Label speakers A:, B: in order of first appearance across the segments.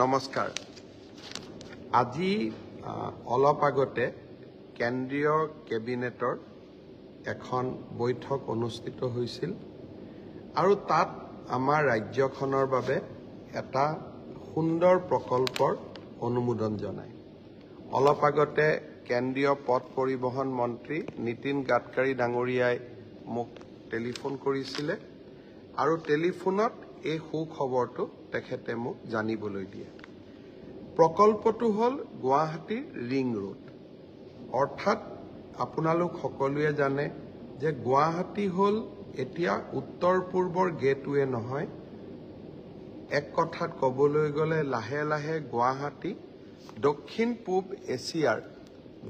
A: নমস্কাৰ আজি অলপ আগতে কেন্দ্ৰীয় কেবিনেটৰ এখন বৈঠক অনুষ্ঠিত হৈছিল আৰু তাত আমাৰ ৰাজ্যখনৰ বাবে এটা সুন্দৰ প্ৰকল্পৰ অনুমোদন জনায় অলপ আগতে কেন্দ্ৰীয় পথ পৰিবহণ মন্ত্ৰী নীতিন গাডকাৰী ডাঙৰীয়াই মোক টেলিফোন কৰিছিলে আৰু টেলিফোনত এই সুখবৰটো তেখেতে মোক জানিবলৈ দিয়ে প্ৰকল্পটো হল গুৱাহাটীৰ ৰিং ৰোড অৰ্থাৎ আপোনালোক সকলোৱে জানে যে গুৱাহাটী হল এতিয়া উত্তৰ পূৰ্বৰ গেটৱে নহয় এক কথাত ক'বলৈ গ'লে লাহে লাহে গুৱাহাটী দক্ষিণ পূব এছিয়াৰ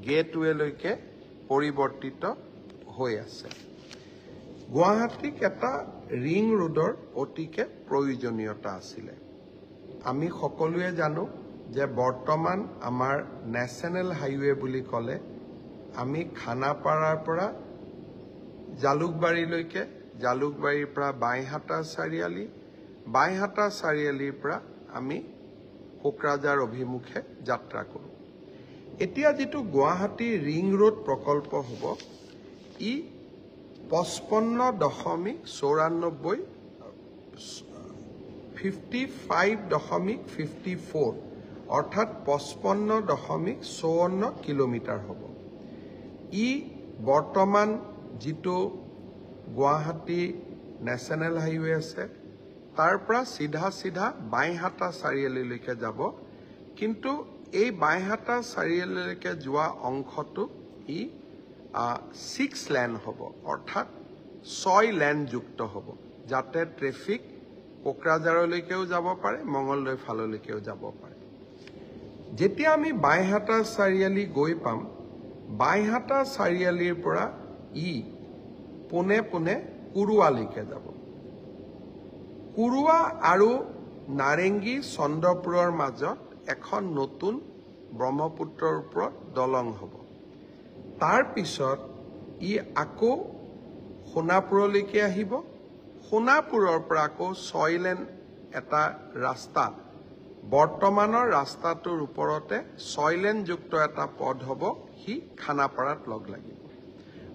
A: গেটৱেলৈকে পৰিৱৰ্তিত হৈ আছে গুৱাহাটীক এটা ৰিং ৰোডৰ অতিকে প্ৰয়োজনীয়তা আছিল আমি সকলোৱে জানো যে বৰ্তমান আমাৰ নেশ্যনেল হাইৱে বুলি ক'লে আমি খানাপাৰাৰ পৰা জালুকবাৰীলৈকে জালুকবাৰীৰ পৰা বাইহাটা চাৰিআলিৰ পৰা আমি কোকৰাঝাৰ অভিমুখে যাত্ৰা কৰোঁ এতিয়া যেটো গুৱাহাটী ৰিং ৰোড প্ৰকল্প হ'ব ই 55.54 অৰ্থাৎ 55.54 কিলোমিটাৰ হ'ব ই বৰ্তমান যেটো গুৱাহাটী নেশ্যনেল হাইৱে আছে তাৰ পৰা সিধা বাইহাটা চাৰিআলিলৈকে যাব কিন্তু এই বাইহাটা চাৰিআলিলৈকে যোৱা অংশটো ই 6 লেন হ'ব অৰ্থাৎ 6 লেন যুক্ত হ'ব যাতে ট্ৰেফিক কোকৰাঝাৰলৈকেও যাব পাৰে মঙ্গলদৈ ফাললৈকেও যাব পাৰে যেতিয়া আমি বাইহাটা চাৰিআলি গৈ পাম বাইহাটা চাৰিআলিৰ পৰা ই পুনে কুৰুৱালৈকে যাব কুৰুৱা আৰু নাৰেংগী চন্দ্ৰপুৰৰ মাজত এখন নতুন ব্ৰহ্মপুত্ৰৰ ওপৰত দলং হ'ব তাৰ পিছত ই আকৌ সোণাপুৰলৈকে আহিব সোণাপুৰৰ পৰা আকৌ 6 লেন এটা ৰাস্তা বৰ্তমানৰ ৰাস্তাটোৰ ওপৰতে 6 লেন যুক্ত এটা পথ হ'ব হি খানাপাৰাত লগ লাগিব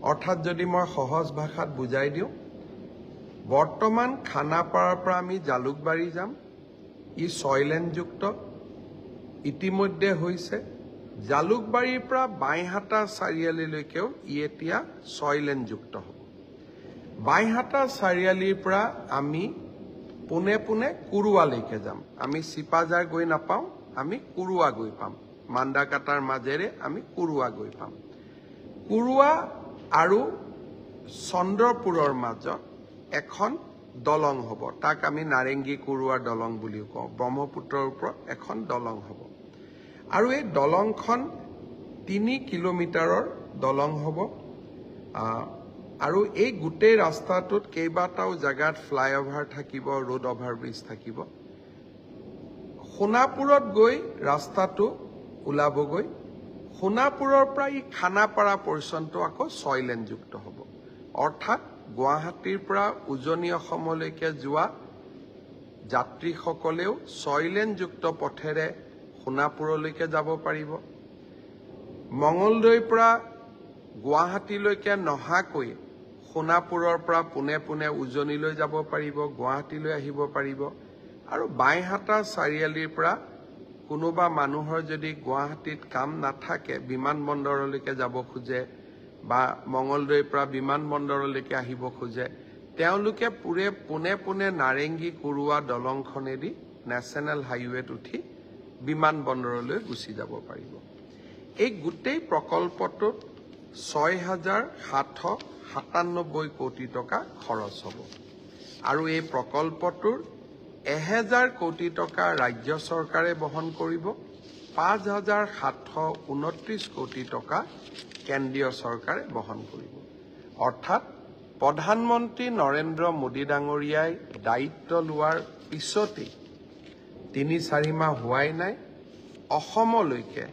A: অৰ্থাৎ যদি মই সহজ ভাষাত বুজাই দিওঁ বৰ্তমান খানাপাৰাৰ পৰা আমি জালুকবাৰী যাম ই 6 লেন যুক্ত ইতিমধ্যে হৈছে জালুকবাৰীৰ পৰা বাইহাটা চাৰিআলিলৈকেও ই এতিয়া 6 লেন যুক্ত হ'ব বাইহাটা চাৰিআলিৰ পৰা আমি পুনে কুৰুৱালৈকে যাম আমি চিপাজাৰ গৈ নাপাওঁ আমি কুৰুৱা গৈ পাম মান্দাকাটাৰ মাজেৰে আমি কুৰুৱা গৈ পাম কুৰুৱা আৰু চন্দ্ৰপুৰৰ মাজত এখন দলং হ'ব তাক আমি নাৰেংগী কুৰুৱা দলং বুলিও কওঁ ব্ৰহ্মপুত্ৰৰ ওপৰত এখন দলং হ'ব আৰু এই দলংখন 3 কিলোমিটাৰৰ দলং হ'ব আৰু এই গোটেই ৰাস্তাটোত কেইবাটাও জাগাত ফ্লাইঅভাৰ থাকিব ৰোড অভাৰব্ৰিজ থাকিব সোণাপুৰত গৈ ৰাস্তাটো ওলাবগৈ সোণাপুৰৰ পৰা ই খানাপাৰা পৰ্যন্ত আকৌ 6 লেন যুক্ত হ'ব অৰ্থাৎ গুৱাহাটীৰ পৰা উজনি অসমলৈকে যোৱা যাত্ৰীসকলেও 6 লেন যুক্ত পথেৰে সোণাপুৰলৈকে যাব পাৰিব মঙ্গলদৈৰ পৰা গুৱাহাটীলৈকে নহাকৈ সোণাপুৰৰ পৰা পুনে উজনিলৈ যাব পাৰিব গুৱাহাটীলৈ আহিব পাৰিব আৰু বাইহাটা চাৰিআলিৰ পৰা কোনোবা মানুহৰ যদি গুৱাহাটীত কাম নাথাকে বিমানবন্দৰলৈকে যাব খোজে বা মঙ্গলদৈৰ পৰা বিমানবন্দৰলৈকে আহিব খোজে তেওঁলোকে পুনে নাৰেংগী কুৰুৱা দলংখনেদি নেশ্যনেল হাইৱেত উঠি বিমানবন্দৰলৈ গুচি যাব পাৰিব এই গোটেই প্ৰকল্পটোত 6,797 কোটি টকা খৰচ হ'ব আৰু এই প্ৰকল্পটোৰ 1,000 কোটি টকা ৰাজ্য চৰকাৰে বহন কৰিব 5,729 কোটি টকা কেন্দ্ৰীয় চৰকাৰে বহন কৰিব অৰ্থাৎ প্ৰধানমন্ত্ৰী নৰেন্দ্ৰ মোদী ডাঙৰীয়াই দায়িত্ব লোৱাৰ পিছতেই 3-4 মাহ হোৱাই নাই অসমলৈকে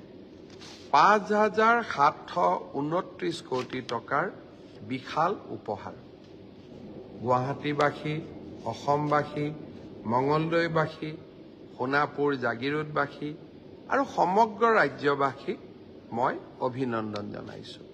A: 5,729 কোটি টকাৰ বিশাল উপহাৰ গুৱাহাটীবাসী অসমবাসী মঙ্গলদৈবাসী সোণাপুৰ জাগিৰোডবাসী আৰু সমগ্ৰ ৰাজ্যবাসীক মই অভিনন্দন জনাইছোঁ।